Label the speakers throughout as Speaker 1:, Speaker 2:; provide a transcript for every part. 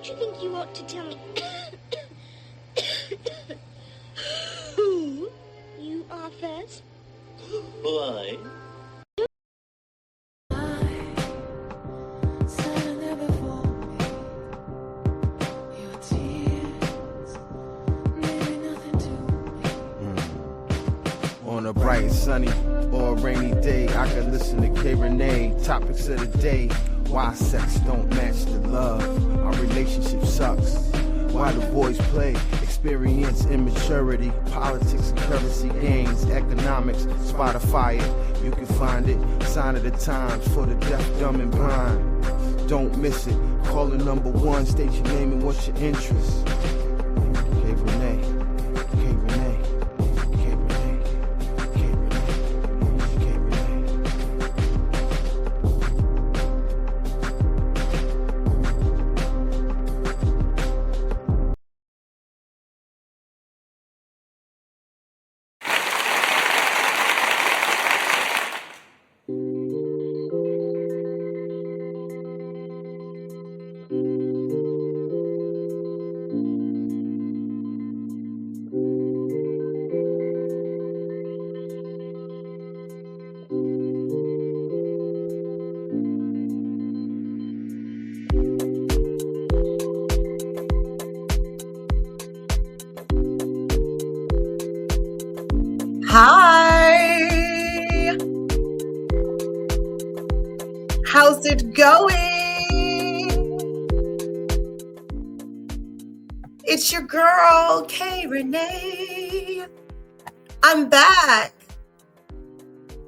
Speaker 1: Don't you think you ought to tell me who you are first?
Speaker 2: Why?
Speaker 3: On a bright, sunny, or a rainy day, I can listen to Rene. Topics of the day: why sex don't match the love, our relationship sucks, why the boys play, experience immaturity, politics and currency gains, economics, Spotify it, you can find it, sign of the times for the deaf, dumb and blind. Don't miss it, call the number one, state your name and what's your interest. Rene, Rene.
Speaker 4: Hi, how's it going? It's your girl, Rene. I'm back.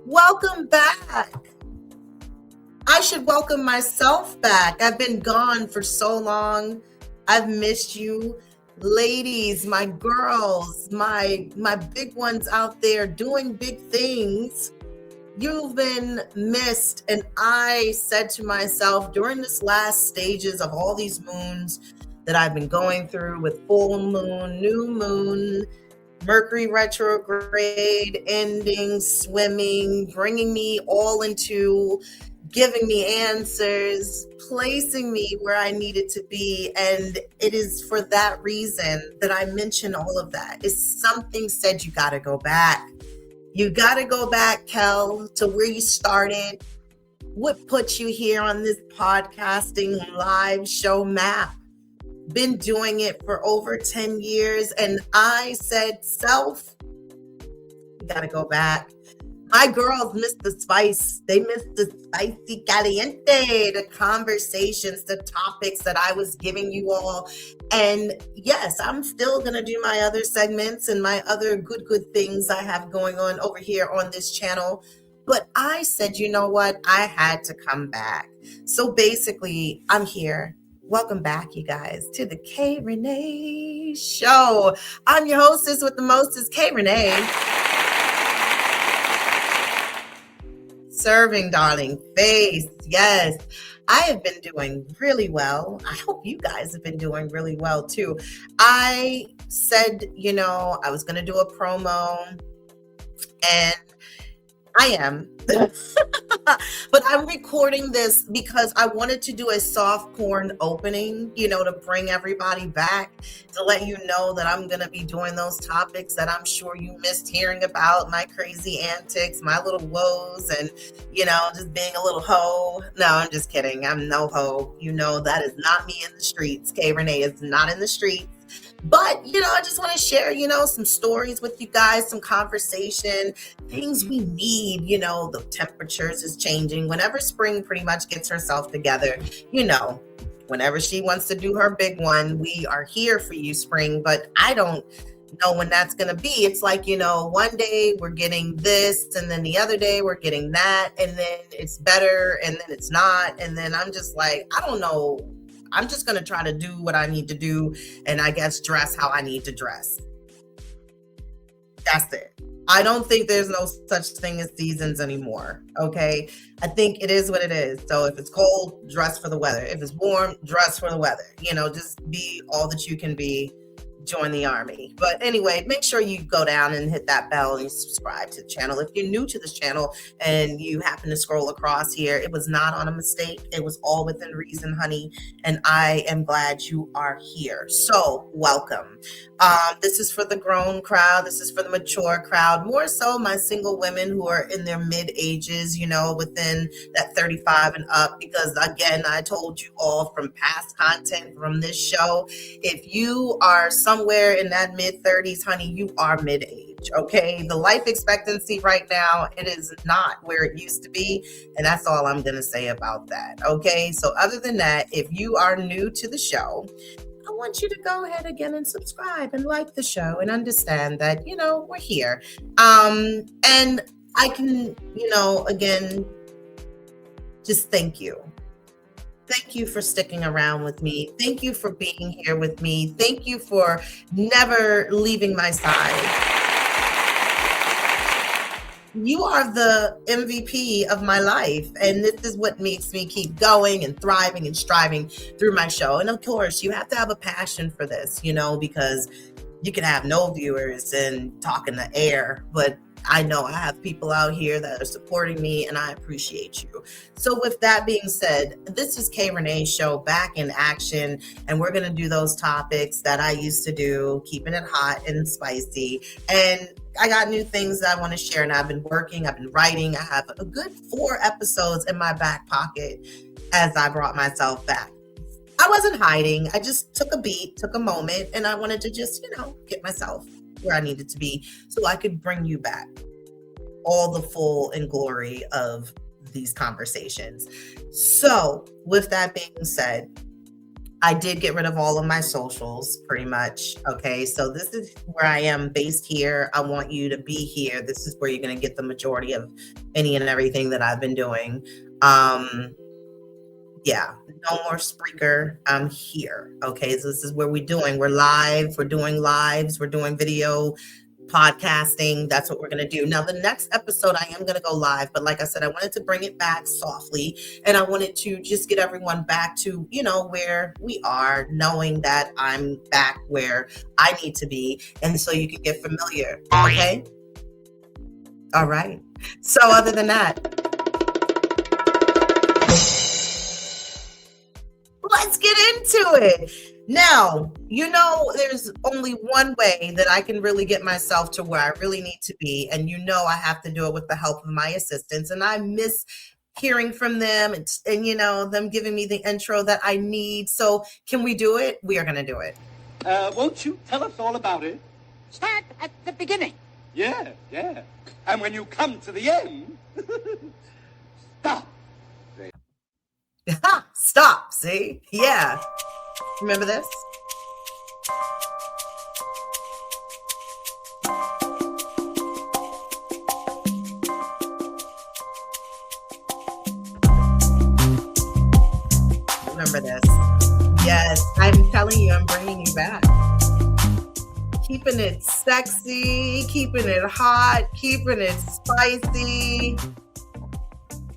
Speaker 4: Welcome back. I should welcome myself back. I've been gone for so long. I've missed you. Ladies, my girls, my big ones out there doing big things, you've been missed. And I said to myself during this last stages of all these moons that I've been going through with full moon, new moon, Mercury retrograde, ending, swimming, bringing me all into giving me answers, placing me where I needed to be. And it is for that reason that I mention all of that. Is something said you got to go back. You got to go back, Kel, to where you started. What put you here on this podcasting live show map? Been doing it for over 10 years. And I said, self, you got to go back. My girls miss the spice. They miss the spicy caliente, the conversations, the topics that I was giving you all. And yes, I'm still going to do my other segments and my other good things I have going on over here on this channel. But I said, you know what? I had to come back. So basically, I'm here. Welcome back, you guys, to the Rene Show. I'm your hostess with the mostest, Rene. Serving, darling face. Yes, I have been doing really well. I hope you guys have been doing really well too. I said, I was going to do a promo, and I am. But I'm recording this because I wanted to do a soft porn opening, to bring everybody back, to let you know that I'm going to be doing those topics that I'm sure you missed hearing about, my crazy antics, my little woes, and, just being a little hoe. No, I'm just kidding. I'm no hoe. That is not me in the streets. Rene is not in the streets. But, I just want to share, some stories with you guys, some conversation, things we need. The temperatures is changing. Whenever spring pretty much gets herself together, whenever she wants to do her big one, we are here for you, spring. But I don't know when that's going to be. It's like, one day we're getting this, and then the other day we're getting that, and then it's better, and then it's not. And then I'm just like, I don't know. I'm just going to try to do what I need to do, and I guess dress how I need to dress. That's it. I don't think there's no such thing as seasons anymore, okay? I think it is what it is. So if it's cold, dress for the weather. If it's warm, dress for the weather. Just be all that you can be join the army. But anyway, make sure you go down and hit that bell and you subscribe to the channel. If you're new to this channel and you happen to scroll across here, it was not on a mistake. It was all within reason, honey. And I am glad you are here. So welcome. This is for the grown crowd. This is for the mature crowd. More so my single women who are in their mid ages, you know, within that 35 and up. Because again, I told you all from past content from this show, if you are somewhere in that mid 30s, honey, you are mid age. Okay. The life expectancy right now, it is not where it used to be. And that's all I'm going to say about that. Okay. So other than that, if you are new to the show, I want you to go ahead again and subscribe and like the show and understand that, you know, we're here. And I can, you know, again, just thank you. Thank you for sticking around with me. Thank you for being here with me. Thank you for never leaving my side. You are the MVP of my life. And this is what makes me keep going and thriving and striving through my show. And of course, you have to have a passion for this, you know, because you can have no viewers and talk in the air, but I know I have people out here that are supporting me and I appreciate you. So with that being said, this is Rene's show back in action, and we're going to do those topics that I used to do, keeping it hot and spicy. And I got new things that I want to share, and I've been working, I've been writing. I have a good 4 episodes in my back pocket as I brought myself back. I wasn't hiding. I just took a beat, took a moment, and I wanted to just, you know, get myself where I needed to be so I could bring you back all the full and glory of these conversations. So with that being said, I did get rid of all of my socials pretty much. Okay. So this is where I am based here. I want you to be here. This is where you're going to get the majority of any and everything that I've been doing. Yeah, no more Spreaker. I'm here. Okay, so this is where we're live, we're doing lives, we're doing video podcasting. That's what we're going to do. Now, the next episode, I am going to go live, but like I said, I wanted to bring it back softly, and I wanted to just get everyone back to, you know, where we are, knowing that I'm back where I need to be, and so you can get familiar. Okay? All right. So other than that, let's get into it. Now, you know, there's only one way that I can really get myself to where I really need to be. And you know, I have to do it with the help of my assistants. And I miss hearing from them and you know, them giving me the intro that I need. So can we do it? We are going to do it.
Speaker 5: Won't you tell us all about it?
Speaker 6: Start at the beginning.
Speaker 5: Yeah. And when you come to the end, stop.
Speaker 4: Stop, see? Yeah. Remember this? Remember this? Yes, I'm telling you, I'm bringing you back. Keeping it sexy, keeping it hot, keeping it spicy.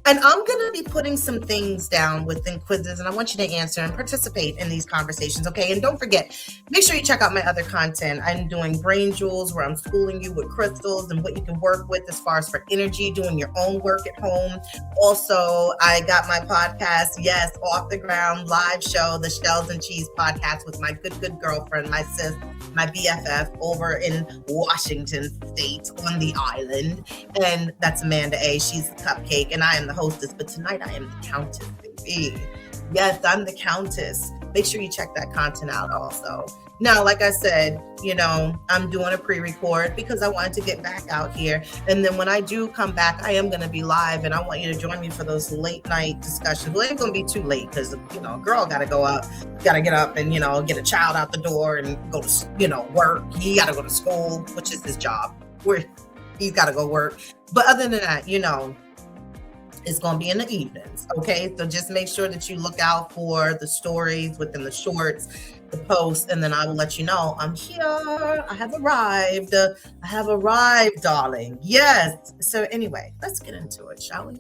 Speaker 4: And I'm going to be putting some things down within quizzes, and I want you to answer and participate in these conversations, okay? And don't forget, make sure you check out my other content. I'm doing Brain Jewels, where I'm schooling you with crystals and what you can work with as far as for energy, doing your own work at home. Also, I got my podcast, yes, Off the Ground live show, the Shells and Cheese podcast with my good girlfriend, my sis, my BFF over in Washington State on the island. And that's Amanda A. She's the cupcake, and I am the hostess, but tonight I am the countess, baby. Yes, I'm the countess. Make sure you check that content out also. Now, like I said, you know, I'm doing a pre-record because I wanted to get back out here. And then when I do come back, I am going to be live, and I want you to join me for those late night discussions. Well, it ain't going to be too late because, you know, a girl got to go up, got to get up and, you know, get a child out the door and go to, you know, work. He got to go to school, which is his job. He's got to go work. But other than that, you know, it's going to be in the evenings. Okay. So just make sure that you look out for the stories within the shorts, the posts, and then I will let you know I'm here. I have arrived. Darling. Yes. So anyway, let's get into it, shall we?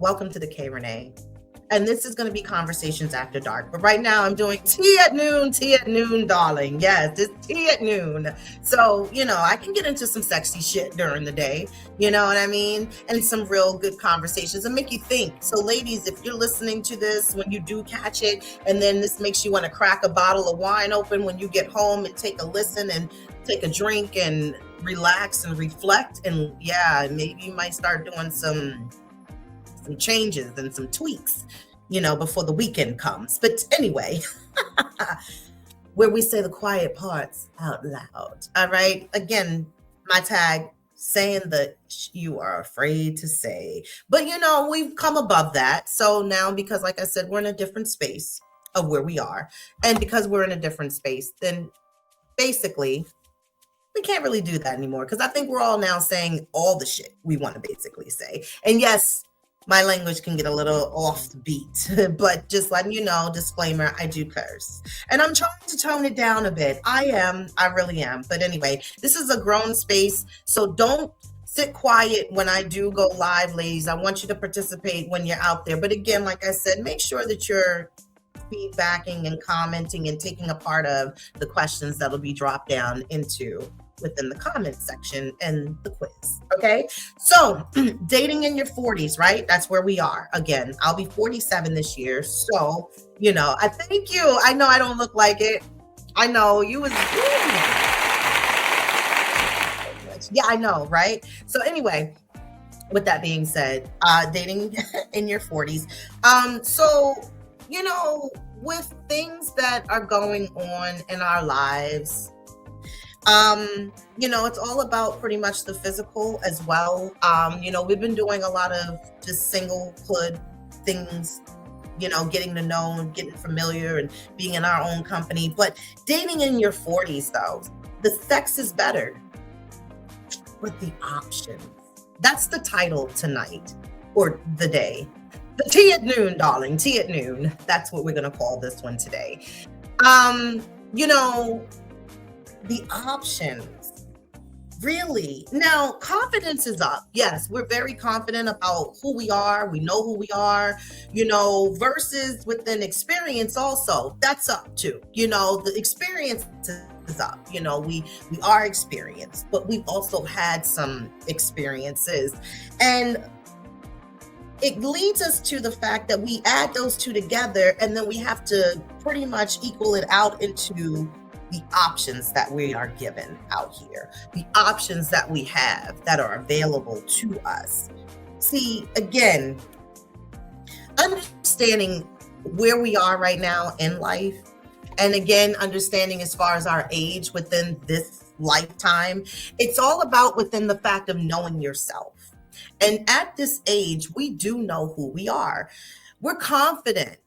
Speaker 4: Welcome to the Rene. And this is going to be Conversations After Dark. But right now I'm doing tea at noon, darling. Yes, it's tea at noon. So, I can get into some sexy shit during the day. You know what I mean? And some real good conversations and make you think. So ladies, if you're listening to this, when you do catch it, and then this makes you want to crack a bottle of wine open when you get home and take a listen and take a drink and relax and reflect. And yeah, maybe you might start doing some changes and some tweaks, before the weekend comes. But anyway, where we say the quiet parts out loud. All right. Again, my tag, saying that you are afraid to say. But, we've come above that. So now, because like I said, we're in a different space of where we are. And because we're in a different space, then basically, we can't really do that anymore. Because I think we're all now saying all the shit we want to basically say. And yes, my language can get a little off the beat, but just letting you know, disclaimer, I do curse. And I'm trying to tone it down a bit. I really am. But anyway, this is a grown space, so don't sit quiet when I do go live, ladies. I want you to participate when you're out there. But again, like I said, make sure that you're feedbacking and commenting and taking a part of the questions that'll be dropped down within the comment section and the quiz. Okay. So dating in your 40s, right? That's where we are. Again, I'll be 47 this year. So, I thank you. I know I don't look like it. I know you was. Yeah, I know. Right. So anyway, with that being said, dating in your 40s. So, with things that are going on in our lives, it's all about pretty much the physical as well. We've been doing a lot of just singlehood things, getting to know, getting familiar and being in our own company. But dating in your 40s, though, the sex is better, but the options. That's the title tonight or the day. The tea at noon, darling, tea at noon. That's what we're going to call this one today. The options, really. Now, confidence is up. Yes, we're very confident about who we are. We know who we are, versus within experience also. That's up too. The experience is up. We are experienced, but we've also had some experiences. And it leads us to the fact that we add those two together, and then we have to pretty much equal it out into the options that we are given out here, the options that we have that are available to us. See, again, understanding where we are right now in life, and again, understanding as far as our age within this lifetime, it's all about within the fact of knowing yourself. And at this age, we do know who we are. We're confident.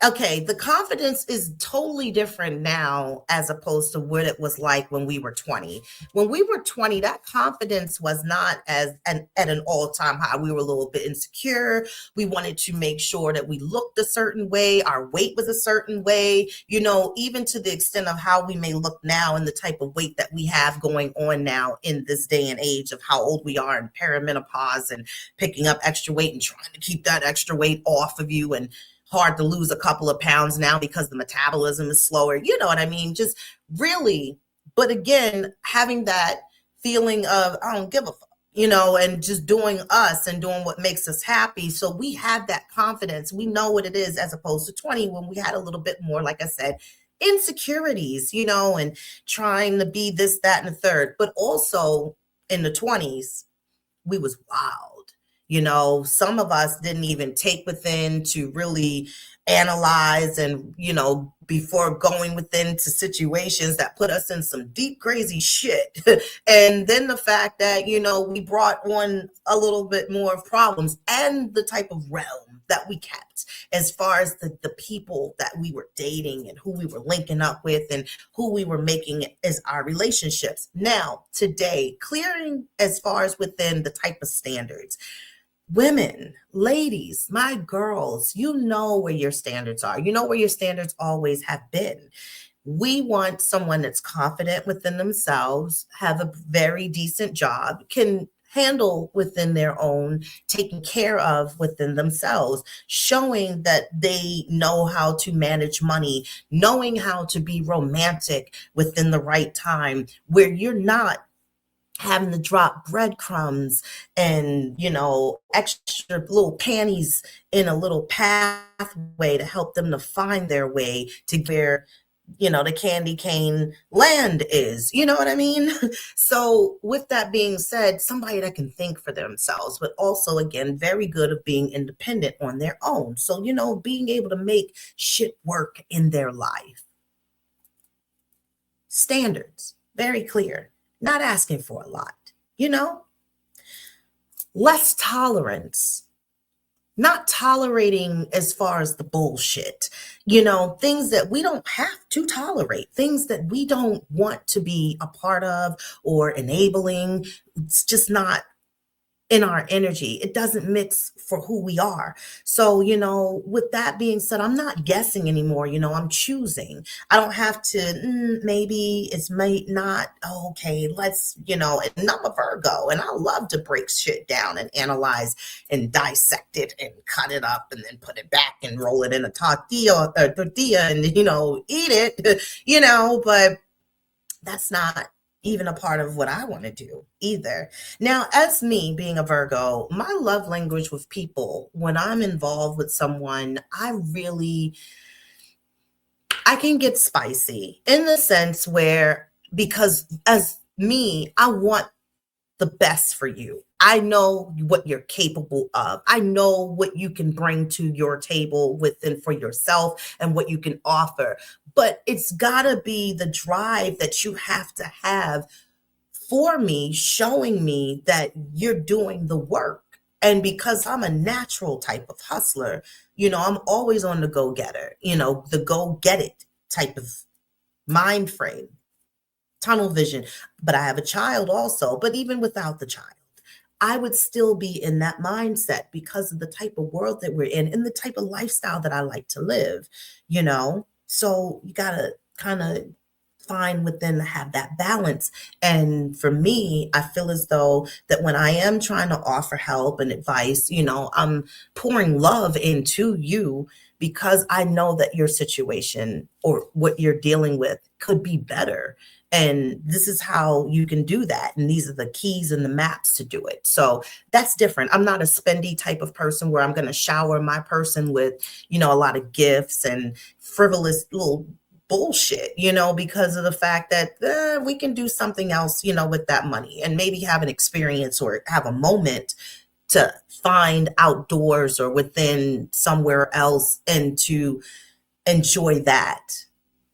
Speaker 4: Okay, the confidence is totally different now as opposed to what it was like when we were 20. When we were 20, that confidence was not at an all-time high. We were a little bit insecure. We wanted to make sure that we looked a certain way. Our weight was a certain way, even to the extent of how we may look now and the type of weight that we have going on now in this day and age of how old we are in perimenopause and picking up extra weight and trying to keep that extra weight off of you, and hard to lose a couple of pounds now because the metabolism is slower. You know what I mean? Just really, but again, having that feeling of, I don't give a fuck, and just doing us and doing what makes us happy. So we have that confidence. We know what it is, as opposed to 20 when we had a little bit more, like I said, insecurities, and trying to be this, that, and the third. But also in the 20s, we was wild. Some of us didn't even take within to really analyze and, before going within to situations that put us in some deep, crazy shit. And then the fact that, we brought on a little bit more of problems and the type of realm that we kept as far as the people that we were dating and who we were linking up with and who we were making as our relationships. Now, today, clearing as far as within the type of standards. Women, ladies, my girls, you know where your standards are. You know where your standards always have been. We want someone that's confident within themselves, have a very decent job, can handle within their own, taken care of within themselves, showing that they know how to manage money, knowing how to be romantic within the right time, where you're not having to drop breadcrumbs and, extra little panties in a little pathway to help them to find their way to where, the candy cane land is. You know what I mean? So with that being said, somebody that can think for themselves, but also, again, very good at being independent on their own. So, being able to make shit work in their life. Standards, very clear. Not asking for a lot, less tolerance, not tolerating as far as the bullshit, things that we don't have to tolerate, things that we don't want to be a part of or enabling. It's just not in our energy. It doesn't mix for who we are. So, with that being said, I'm not guessing anymore. I'm choosing. I don't have to, maybe it's might not. Oh, okay, let's, and I'm a Virgo and I love to break shit down and analyze and dissect it and cut it up and then put it back and roll it in a tortilla and, eat it, but that's not even a part of what I want to do either. Now, as me being a Virgo, my love language with people, when I'm involved with someone, I can get spicy in the sense where, because as me, I want the best for you. I know what you're capable of. I know what you can bring to your table within for yourself and what you can offer. But it's got to be the drive that you have to have for me, showing me that you're doing the work. And because I'm a natural type of hustler, I'm always on the go-getter, the go-get-it type of mind frame, tunnel vision. But I have a child also. But even without the child, I would still be in that mindset because of the type of world that we're in and the type of lifestyle that I like to live, So you got to kind of find within to have that balance. And for me, I feel as though that when I am trying to offer help and advice, I'm pouring love into you because I know that your situation or what you're dealing with could be better. And this is how you can do that. And these are the keys and the maps to do it. So that's different. I'm not a spendy type of person where I'm going to shower my person with, a lot of gifts and frivolous little bullshit, because of the fact that we can do something else, with that money and maybe have an experience or have a moment to find outdoors or within somewhere else and to enjoy that.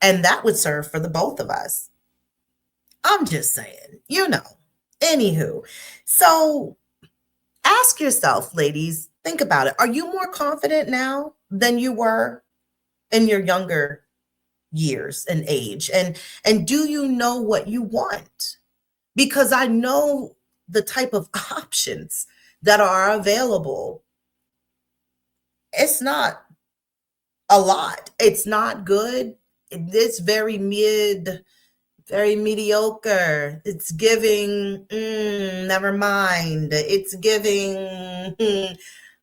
Speaker 4: And that would serve for the both of us. I'm just saying, Anywho, so ask yourself, ladies, think about it. Are you more confident now than you were in your younger years and age? And do you know what you want? Because I know the type of options that are available. It's not a lot. It's not good. It's very mediocre. It's giving, never mind. It's giving,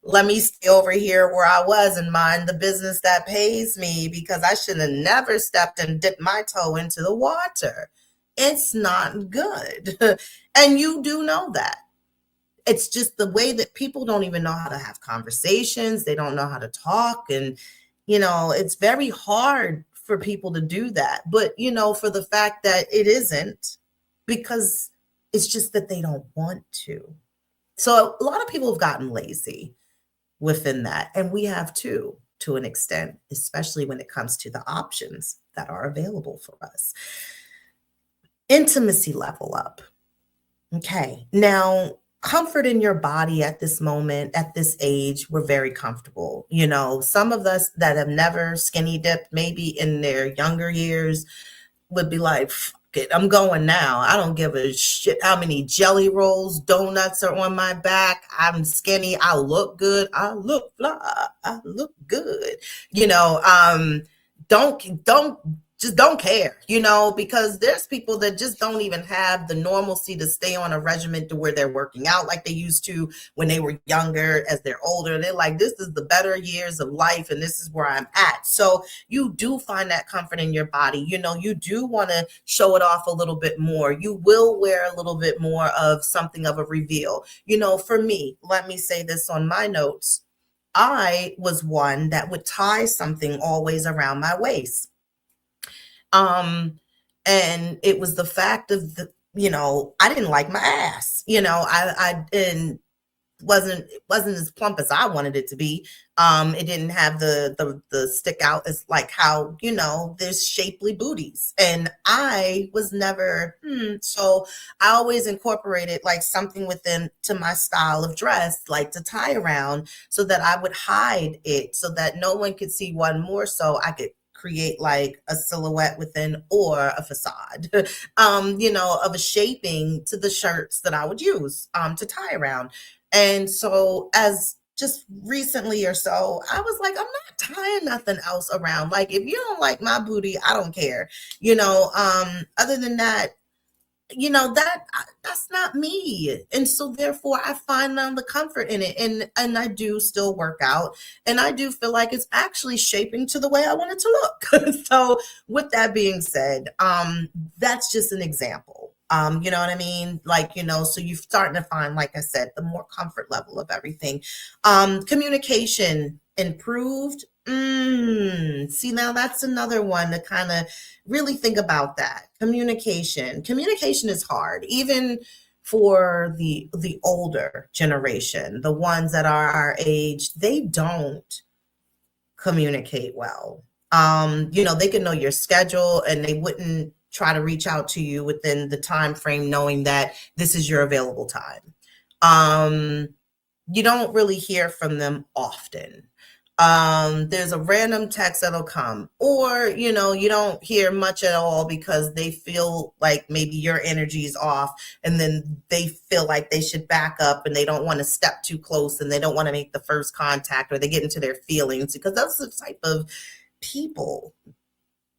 Speaker 4: let me stay over here where I was and mind the business that pays me because I should have never stepped and dipped my toe into the water. It's not good. And you do know that. It's just the way that people don't even know how to have conversations. They don't know how to talk. And, it's very hard for people to do that. But, for the fact that it isn't, because it's just that they don't want to. So a lot of people have gotten lazy within that. And we have too, to an extent, especially when it comes to the options that are available for us. Intimacy level up. Okay. Now, comfort in your body at this moment, at this age, we're very comfortable. Some of us that have never skinny dipped, maybe in their younger years, would be like, fuck it, I'm going now. I don't give a shit how many jelly rolls, donuts are on my back. I'm skinny. I look good. I look fly. I look good. Don't just don't care, you know, because there's people that just don't even have the normalcy to stay on a regimen to where they're working out like they used to when they were younger. As they're older, they're like, this is the better years of life and this is where I'm at. So you do find that comfort in your body. You know, you do want to show it off a little bit more. You will wear a little bit more of something of a reveal. You know, for me, let me say this on my notes. I was one that would tie something always around my waist. And it was the fact of the, you know, I didn't like my ass, you know, I didn't, it wasn't as plump as I wanted it to be. It didn't have the stick out as like how, you know, there's shapely booties, and I was never, so I always incorporated like something within to my style of dress, like to tie around so that I would hide it so that no one could see one, more so I could create like a silhouette within or a facade, you know, of a shaping to the shirts that I would use to tie around. And so as just recently or so, I was like, I'm not tying nothing else around. Like, if you don't like my booty, I don't care. You know, other than that, you know, that's not me. And so therefore I find the comfort in it. And I do still work out, and I do feel like it's actually shaping to the way I want it to look. So with that being said, that's just an example. You know what I mean? Like, you know, so you're starting to find, like I said, the more comfort level of everything. Communication improved. See, now that's another one to kind of really think about that. Communication is hard, even for the older generation, the ones that are our age. They don't communicate well. You know, they can know your schedule and they wouldn't try to reach out to you within the time frame knowing that this is your available time. You don't really hear from them often. There's a random text that'll come, or, you know, you don't hear much at all because they feel like maybe your energy is off, and then they feel like they should back up and they don't want to step too close and they don't want to make the first contact, or they get into their feelings, because that's the type of people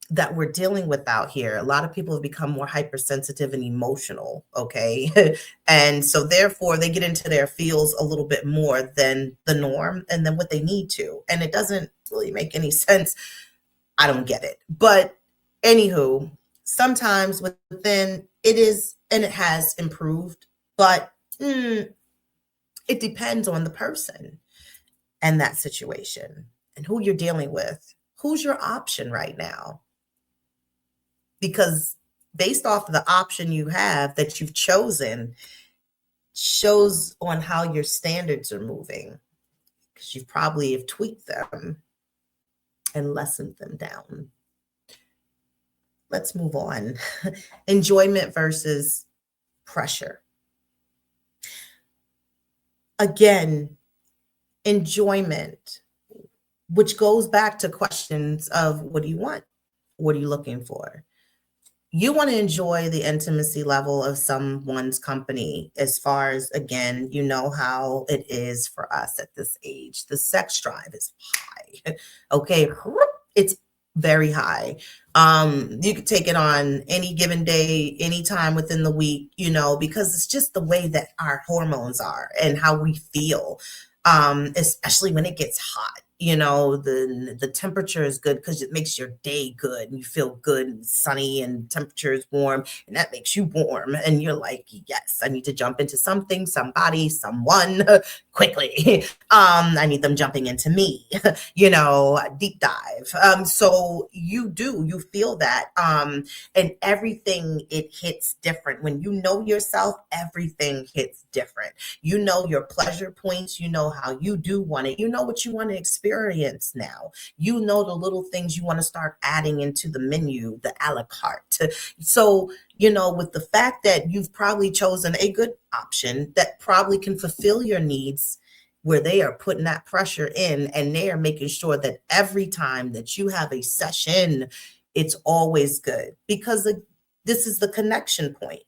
Speaker 4: that we're dealing with out here. A lot of people have become more hypersensitive and emotional, okay? And so therefore they get into their feels a little bit more than the norm and then what they need to. And it doesn't really make any sense. I don't get it. But anywho, sometimes within it is, and it has improved, but it depends on the person and that situation and who you're dealing with. Who's your option right now? Because based off of the option you have that you've chosen shows on how your standards are moving, because you probably have tweaked them and lessened them down. Let's move on. Enjoyment versus pressure. Again, enjoyment, which goes back to questions of what do you want? What are you looking for? You want to enjoy the intimacy level of someone's company, as far as, again, you know how it is for us at this age. The sex drive is high. Okay, it's very high. You could take it on any given day, anytime within the week, you know, because it's just the way that our hormones are and how we feel, especially when it gets hot. You know, the temperature is good because it makes your day good and you feel good and sunny, and temperature is warm and that makes you warm. And you're like, yes, I need to jump into something, somebody, someone quickly. I need them jumping into me, you know, deep dive. So you feel that. And everything, it hits different. When you know yourself, everything hits different. You know your pleasure points, you know how you do want it, you know what you want to experience now. You know the little things you want to start adding into the menu, the a la carte. So, you know, with the fact that you've probably chosen a good option that probably can fulfill your needs, where they are putting that pressure in and they are making sure that every time that you have a session, it's always good, because this is the connection point.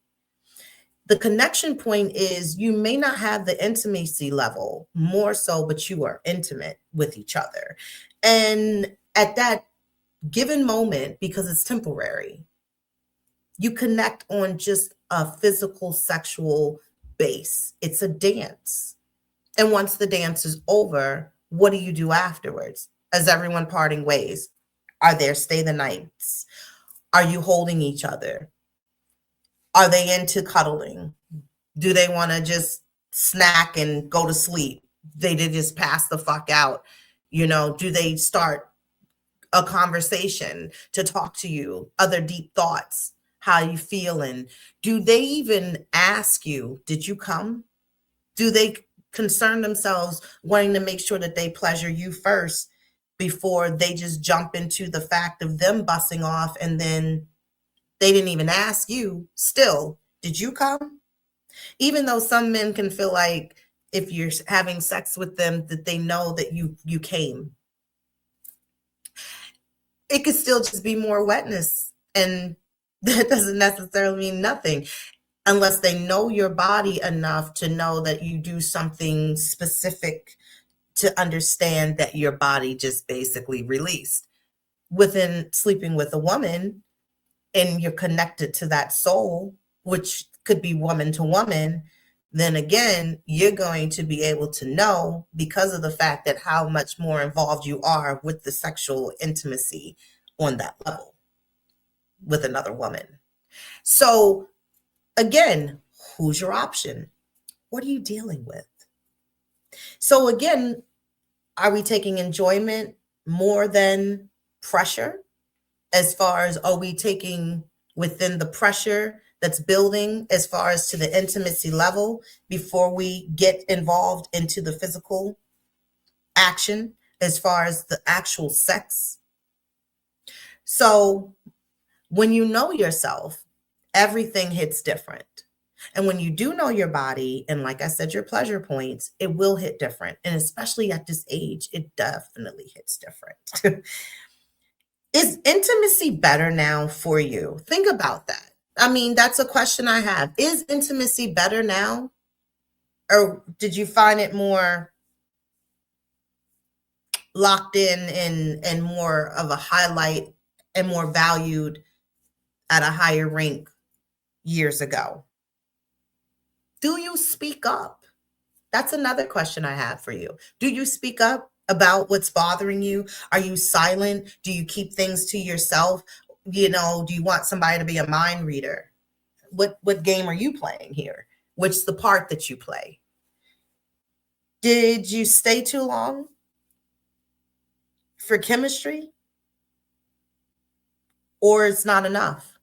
Speaker 4: The connection point is you may not have the intimacy level more so, but you are intimate with each other. And at that given moment, because it's temporary, you connect on just a physical sexual base. It's a dance. And once the dance is over, what do you do afterwards? As everyone parting ways? Are there stay the nights? Are you holding each other? Are they into cuddling? Do they want to just snack and go to sleep? They did just pass the fuck out. Do they start a conversation to talk to you, other deep thoughts, how you feeling? Do they even ask you, did you come? Do they concern themselves wanting to make sure that they pleasure you first before they just jump into the fact of them busting off, and then they didn't even ask you, still, did you come? Even though some men can feel like if you're having sex with them that they know that you came. It could still just be more wetness, and that doesn't necessarily mean nothing unless they know your body enough to know that you do something specific to understand that your body just basically released. Within sleeping with a woman, and you're connected to that soul, which could be woman to woman, then again, you're going to be able to know, because of the fact that how much more involved you are with the sexual intimacy on that level with another woman. So again, who's your option? What are you dealing with? So again, are we taking enjoyment more than pressure? As far as, are we taking within the pressure that's building as far as to the intimacy level before we get involved into the physical action as far as the actual sex? So when you know yourself, everything hits different. And when you do know your body, and like I said, your pleasure points, it will hit different. And especially at this age, it definitely hits different. Is intimacy better now for you? Think about that. I mean, that's a question I have. Is intimacy better now? Or did you find it more locked in and more of a highlight and more valued at a higher rank years ago? Do you speak up? That's another question I have for you. Do you speak up about what's bothering you? Are you silent? Do you keep things to yourself? Do you want somebody to be a mind reader? What game are you playing here? What's the part that you play? Did you stay too long for chemistry? Or it's not enough?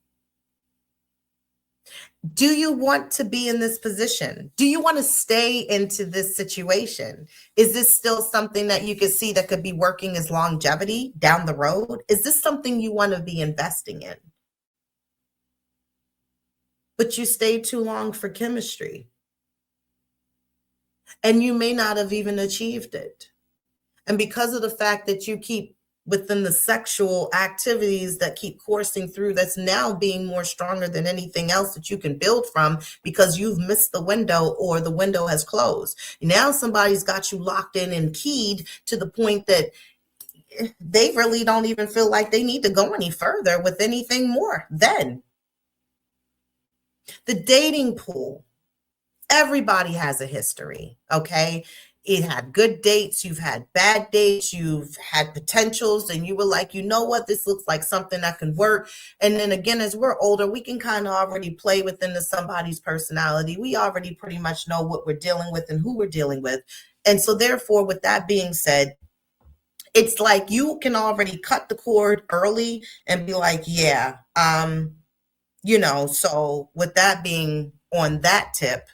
Speaker 4: Do you want to be in this position? Do you want to stay into this situation? Is this still something that you could see that could be working as longevity down the road? Is this something you want to be investing in? But you stayed too long for chemistry. And you may not have even achieved it. And because of the fact that you keep within the sexual activities that keep coursing through, that's now being more stronger than anything else that you can build from, because you've missed the window or the window has closed. Now somebody's got you locked in and keyed to the point that they really don't even feel like they need to go any further with anything more. Then the dating pool, everybody has a history, okay? It had good dates, you've had bad dates, you've had potentials, and you were like, you know what, this looks like something that can work. And then again, as we're older, we can kind of already play within somebody's personality. We already pretty much know what we're dealing with and who we're dealing with. And so therefore, with that being said, it's like you can already cut the cord early and be like, yeah, so with that being on that tip,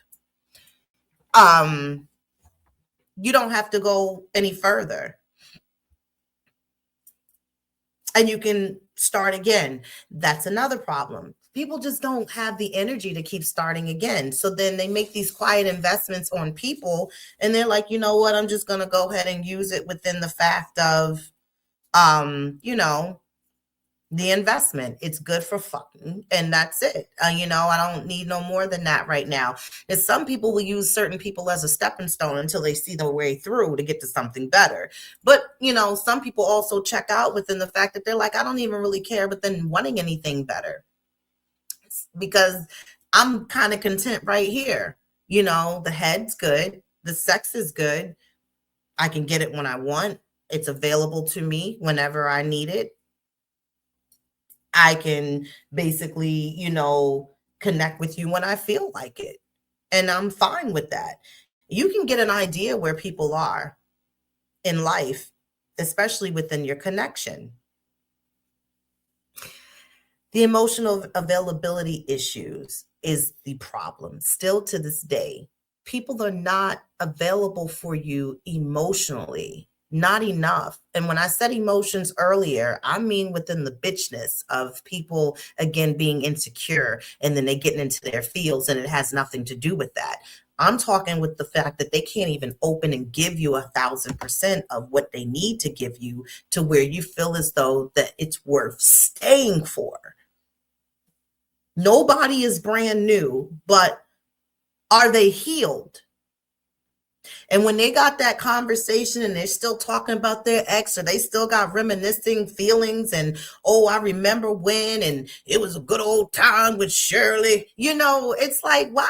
Speaker 4: you don't have to go any further. And you can start again. That's another problem. People just don't have the energy to keep starting again. So then they make these quiet investments on people, and they're like, you know what, I'm just going to go ahead and use it within the fact of, the investment. It's good for fun, and that's it. I don't need no more than that right now. And some people will use certain people as a stepping stone until they see their way through to get to something better. But, some people also check out within the fact that they're like, I don't even really care, but then wanting anything better because I'm kind of content right here. The head's good. The sex is good. I can get it when I want. It's available to me whenever I need it. I can basically, connect with you when I feel like it. And I'm fine with that. You can get an idea where people are in life, especially within your connection. The emotional availability issues is the problem. Still to this day, people are not available for you emotionally. Not enough. And when I said emotions earlier, I mean within the bitchness of people, again, being insecure and then they getting into their fields, and it has nothing to do with that. I'm talking with the fact that they can't even open and give you 1,000% of what they need to give you to where you feel as though that it's worth staying for. Nobody is brand new, but are they healed? And when they got that conversation and they're still talking about their ex, or they still got reminiscing feelings and, oh, I remember when, and it was a good old time with Shirley, it's like, why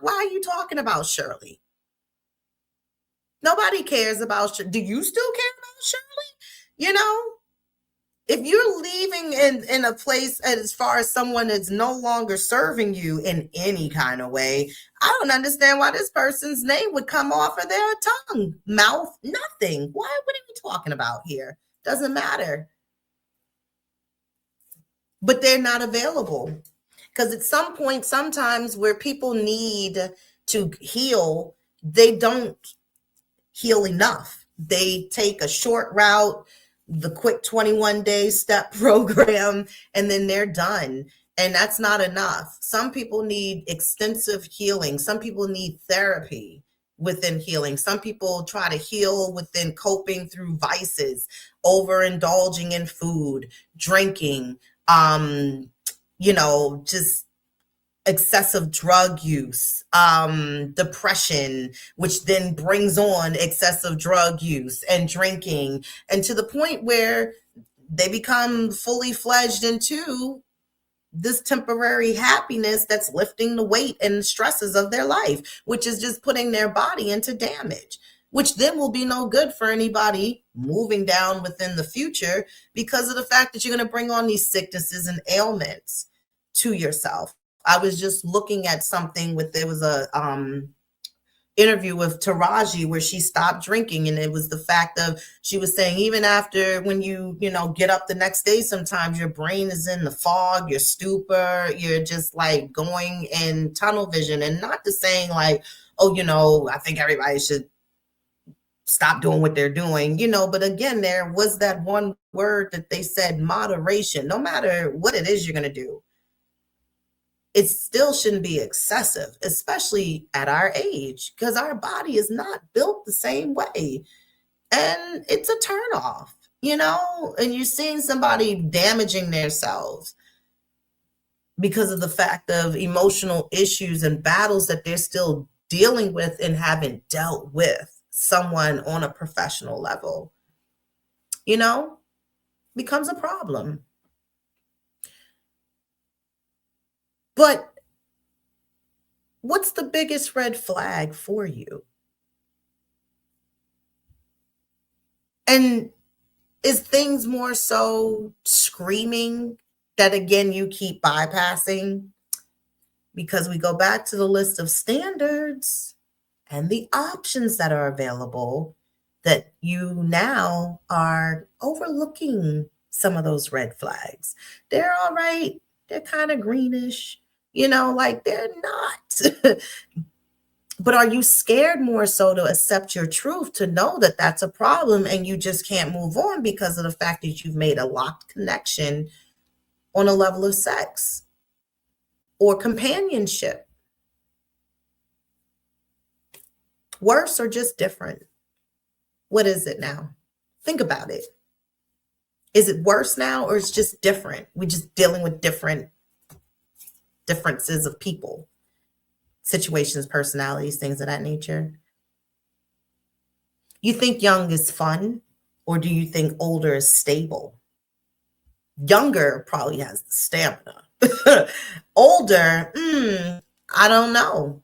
Speaker 4: are you talking about Shirley? Nobody cares about Shirley. Do you still care about Shirley? If you're leaving in a place as far as someone that's no longer serving you in any kind of way, I don't understand why this person's name would come off of their tongue, mouth, nothing. What are we talking about here? Doesn't matter. But they're not available. Because at some point, sometimes where people need to heal, they don't heal enough. They take a short route, the quick 21-day step program, and then they're done. And that's not enough. Some people need extensive healing. Some people need therapy within healing. Some people try to heal within coping through vices, overindulging in food, drinking, just excessive drug use, depression, which then brings on excessive drug use and drinking, and to the point where they become fully fledged into this temporary happiness that's lifting the weight and the stresses of their life, which is just putting their body into damage, which then will be no good for anybody moving down within the future because of the fact that you're going to bring on these sicknesses and ailments to yourself. I was just looking at something there was a interview with Taraji where she stopped drinking, and it was the fact of, she was saying, even after when you get up the next day, sometimes your brain is in the fog, your stupor, you're just like going in tunnel vision. And not to saying like, oh, I think everybody should stop doing what they're doing, but again, there was that one word that they said, moderation. No matter what it is you're going to do, it still shouldn't be excessive, especially at our age, because our body is not built the same way. And it's a turnoff, and you're seeing somebody damaging themselves because of the fact of emotional issues and battles that they're still dealing with and haven't dealt with someone on a professional level, becomes a problem. But what's the biggest red flag for you? And is things more so screaming that, again, you keep bypassing? Because we go back to the list of standards and the options that are available, that you now are overlooking some of those red flags. They're all right. They're kind of greenish. Like they're not. But are you scared more so to accept your truth, to know that that's a problem and you just can't move on because of the fact that you've made a locked connection on a level of sex or companionship? Worse or just different? What is it now? Think about it. Is it worse now, or it's just different? We're just dealing with differences of people, situations, personalities, things of that nature. You think young is fun, or do you think older is stable? Younger probably has the stamina. Older, I don't know.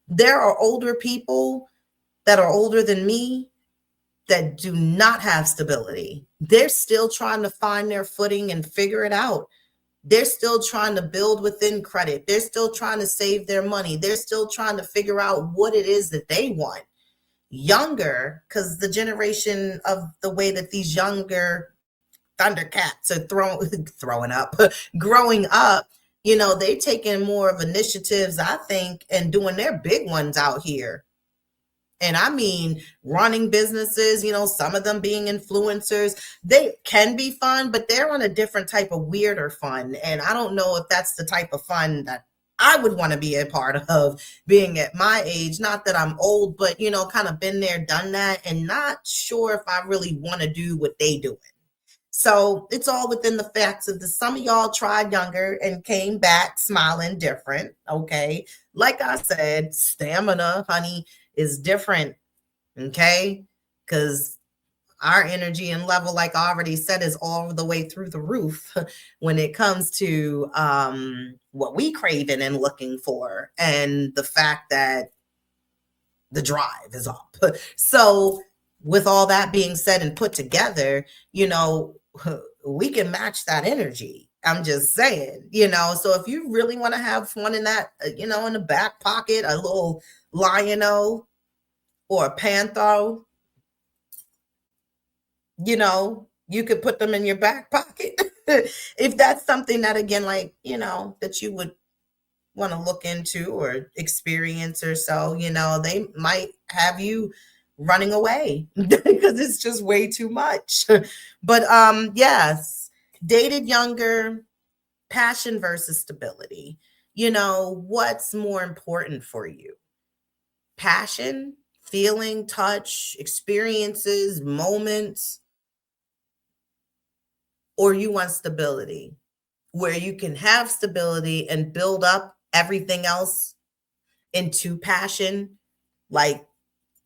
Speaker 4: There are older people that are older than me that do not have stability. They're still trying to find their footing and figure it out. They're still trying to build within credit. They're still trying to save their money. They're still trying to figure out what it is that they want. Younger, because the generation of the way that these younger Thundercats are growing up, they taking more of initiatives, I think, and doing their big ones out here. And I mean, running businesses, some of them being influencers, they can be fun, but they're on a different type of weirder fun. And I don't know if that's the type of fun that I would want to be a part of being at my age. Not that I'm old, but, kind of been there, done that, and not sure if I really want to do what they doing. So it's all within the facts of some of y'all tried younger and came back smiling different. Okay. Like I said, stamina, honey, is different. Okay. Because our energy and level, like I already said, is all the way through the roof when it comes to what we craving and looking for, and the fact that the drive is up. So with all that being said and put together, we can match that energy. I'm just saying, so if you really want to have fun in that, in the back pocket, a little lion-o or a panther, you could put them in your back pocket. If that's something that, again, like, that you would want to look into or experience or so, they might have you running away because it's just way too much. But yes, dated younger, passion versus stability. What's more important for you? Passion, feeling, touch, experiences, moments, or you want stability where you can have stability and build up everything else into passion, like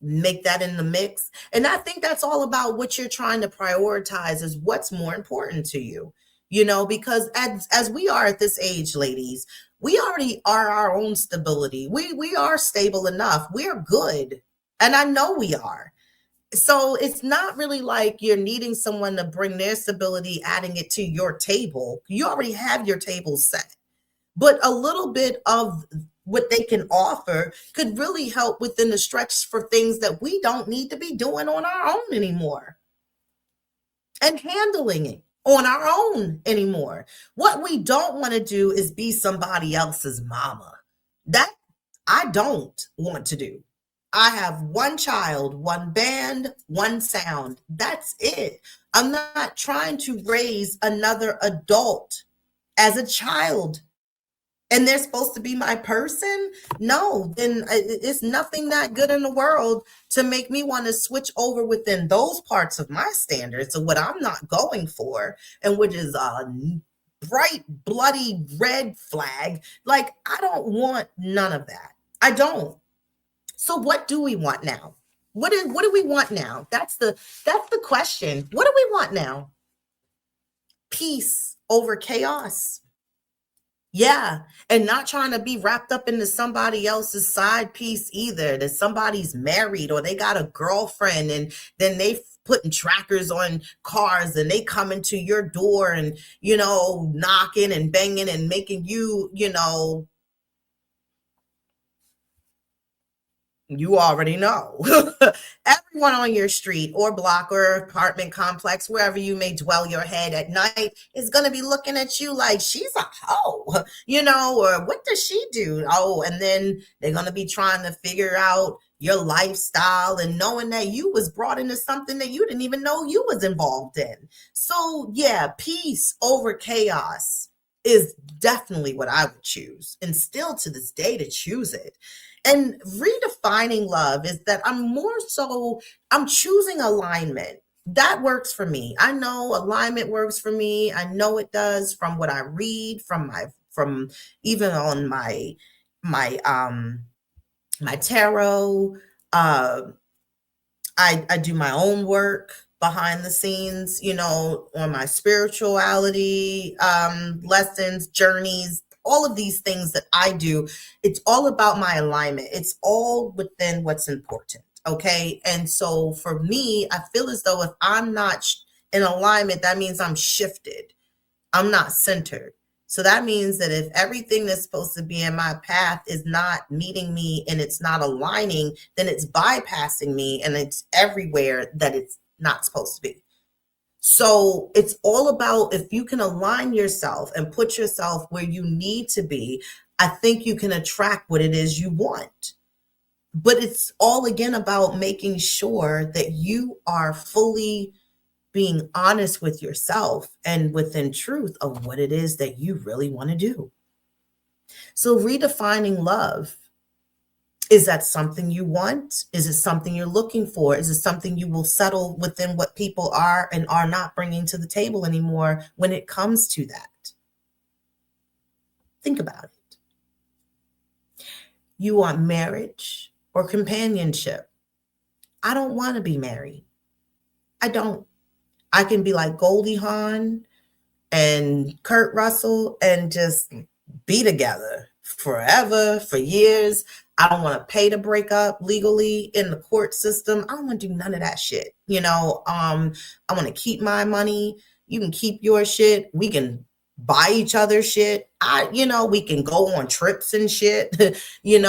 Speaker 4: make that in the mix. And I think that's all about what you're trying to prioritize, is what's more important to you, because as we are at this age, ladies, we already are our own stability. We are stable enough. We're good. And I know we are. So it's not really like you're needing someone to bring their stability, adding it to your table. You already have your table set. But a little bit of what they can offer could really help within the stretch for things that we don't need to be doing on our own anymore and handling it on our own anymore. What we don't want to do is be somebody else's mama. That I don't want to do. I have one child, one band, one sound. That's it. I'm not trying to raise another adult as a child. And they're supposed to be my person? No, then it's nothing that good in the world to make me want to switch over within those parts of my standards of what I'm not going for, and which is a bright, bloody red flag. Like, I don't want none of that. I don't. So what do we want now? What do we want now? That's the question. What do we want now? Peace over chaos. Yeah, and not trying to be wrapped up into somebody else's side piece either, that somebody's married or they got a girlfriend and then they putting trackers on cars and they come into your door and, knocking and banging and making you, you already know. Everyone on your street or block or apartment complex, wherever you may dwell your head at night, is going to be looking at you like she's a hoe, or what does she do? Oh, and then they're going to be trying to figure out your lifestyle and knowing that you was brought into something that you didn't even know you was involved in. So yeah, peace over chaos is definitely what I would choose, and still to this day to choose it. And redefining love is that I'm choosing alignment that works for me. I know alignment works for me. I know it does from what I read, from even on my my tarot. Uh, I do my own work behind the scenes, you know, on my spirituality lessons, journeys, all of these things that I do. It's all about my alignment. It's all within what's important. Okay. And so for me, I feel as though if I'm not in alignment, that means I'm shifted. I'm not centered. So that means that if everything that's supposed to be in my path is not meeting me and it's not aligning, then it's bypassing me and it's everywhere that it's not supposed to be. So it's all about if you can align yourself and put yourself where you need to be, I think you can attract what it is you want. But it's all again about making sure that you are fully being honest with yourself and within truth of what it is that you really want to do. So redefining love. Is that something you want? Is it something you're looking for? Is it something you will settle within what people are and are not bringing to the table anymore when it comes to that? Think about it. You want marriage or companionship? I don't want to be married. I don't. I can be like Goldie Hawn and Kurt Russell and just be together forever, for years. I don't want to pay to break up legally in the court system. I don't want to do none of that shit. You know, I want to keep my money. You can keep your shit. We can buy each other shit. We can go on trips and shit, combining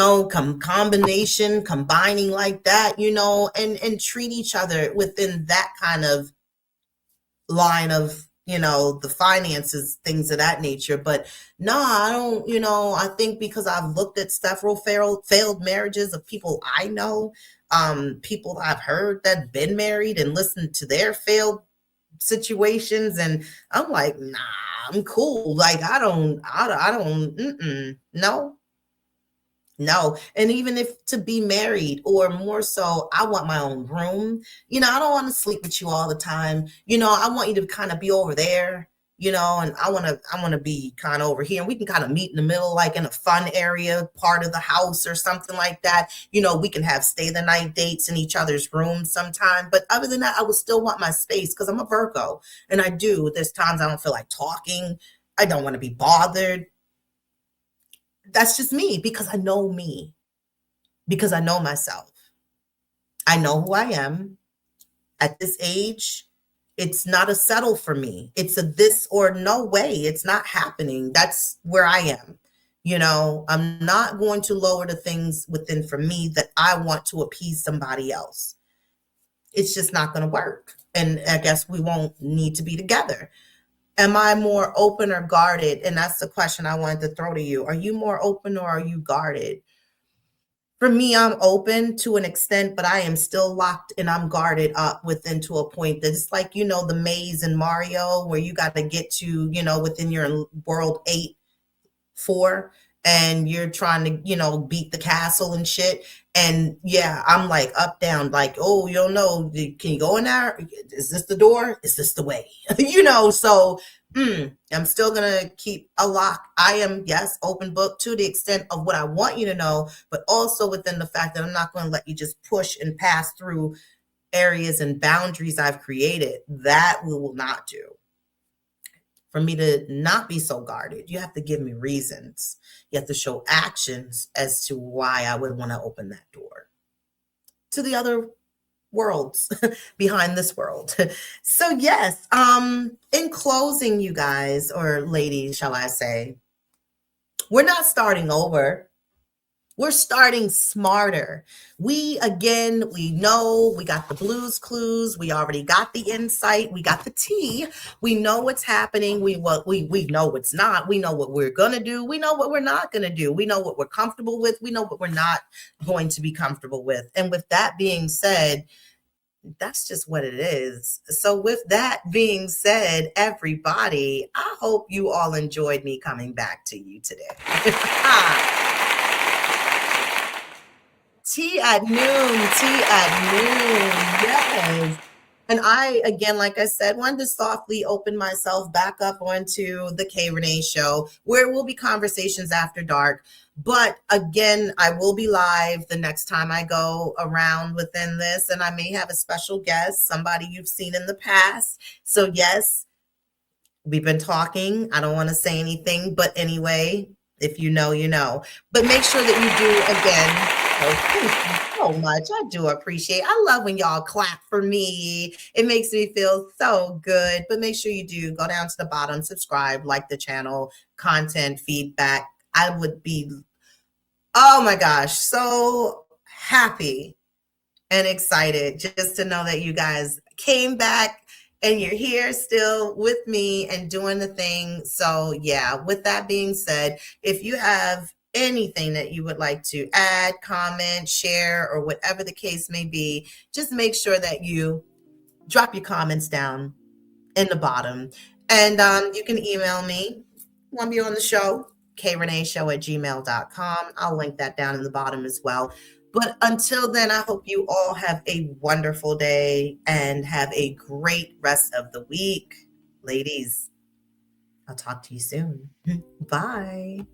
Speaker 4: like that, and treat each other within that kind of line of the finances, things of that nature. But no, I don't. I think because I've looked at several failed marriages of people I know, people I've heard that been married and listened to their failed situations, and I'm like, nah, I'm cool. Like I don't no. And even if to be married or more so, I want my own room. I don't want to sleep with you all the time. I want you to kind of be over there, and I want to be kind of over here, and we can kind of meet in the middle, like in a fun area, part of the house or something like that. We can have stay the night dates in each other's rooms sometime. But other than that, I would still want my space because I'm a Virgo and there's times I don't feel like talking. I don't want to be bothered. That's just me because I know me, because I know myself. I know who I am. At this age, it's not a settle for me. It's a this or no way. It's not happening. That's where I am. I'm not going to lower the things within for me that I want to appease somebody else. It's just not going to work. And I guess we won't need to be together. Am I more open or guarded? And that's the question I wanted to throw to you. Are you more open or are you guarded? For me, I'm open to an extent, but I am still locked and I'm guarded up within to a point that it's like, the maze in Mario where you got to get to, within your world 8-4 and you're trying to, beat the castle and shit. And yeah, I'm like up, down, like, oh, you don't know. Can you go in there? Is this the door? Is this the way? So I'm still going to keep a lock. I am, yes, open book to the extent of what I want you to know, but also within the fact that I'm not going to let you just push and pass through areas and boundaries I've created. That we will not do. For me to not be so guarded, you have to give me reasons. You have to show actions as to why I would want to open that door to the other worlds behind this world. So yes, in closing, you guys, or ladies, shall I say, we're not starting over. We're starting smarter. We know we got the blues clues. We already got the insight. We got the tea. We know what's happening. We know what's not. We know what we're going to do. We know what we're not going to do. We know what we're comfortable with. We know what we're not going to be comfortable with. And with that being said, that's just what it is. So with that being said, everybody, I hope you all enjoyed me coming back to you today. Tea at noon, yes. And I, again, like I said, wanted to softly open myself back up onto the Rene show, where it will be conversations after dark. But again, I will be live the next time I go around within this, and I may have a special guest, somebody you've seen in the past. So yes, we've been talking. I don't want to say anything, but anyway, if you know, you know. But make sure that you do again. Oh, thank you so much. I do appreciate. I love when y'all clap for me. It makes me feel so good. But make sure you do go down to the bottom, subscribe, like the channel, content, feedback. I would be, oh my gosh, so happy and excited just to know that you guys came back and you're here still with me and doing the thing. So yeah, with that being said, if you have anything that you would like to add, comment, share, or whatever the case may be, just make sure that you drop your comments down in the bottom. And you can email me. Want to be on the show? kreneshow@gmail.com. I'll link that down in the bottom as well. But until then, I hope you all have a wonderful day and have a great rest of the week. Ladies, I'll talk to you soon. Bye.